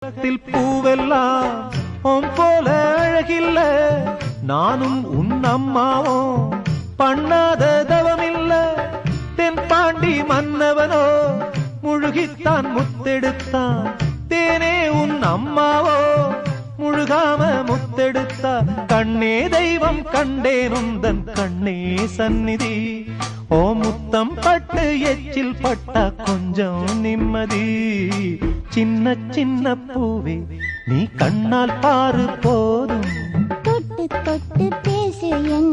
உலகத்தில் பூவெல்லாம் உன் போல அழகில்ல, நானும் உன் அம்மாவும் பண்ணாத தவமில்ல. தென்பாண்டி மன்னவனோ முழுகித்தான் முத்தெடுத்தான், தேனே உன் அம்மாவோ முழுகாம முத்தெடுத்தா. கண்ணே தெய்வம் கண்டேன் உந்தன் கண்ணே சந்நிதி, ஓ முத்தம் பட்டு எச்சில் பட்டா கொஞ்சம் நிம்மதி. சின்ன சின்ன பூவே நீ கண்ணால் பாரு போதும், தொட்டு தொட்டு பேசு என்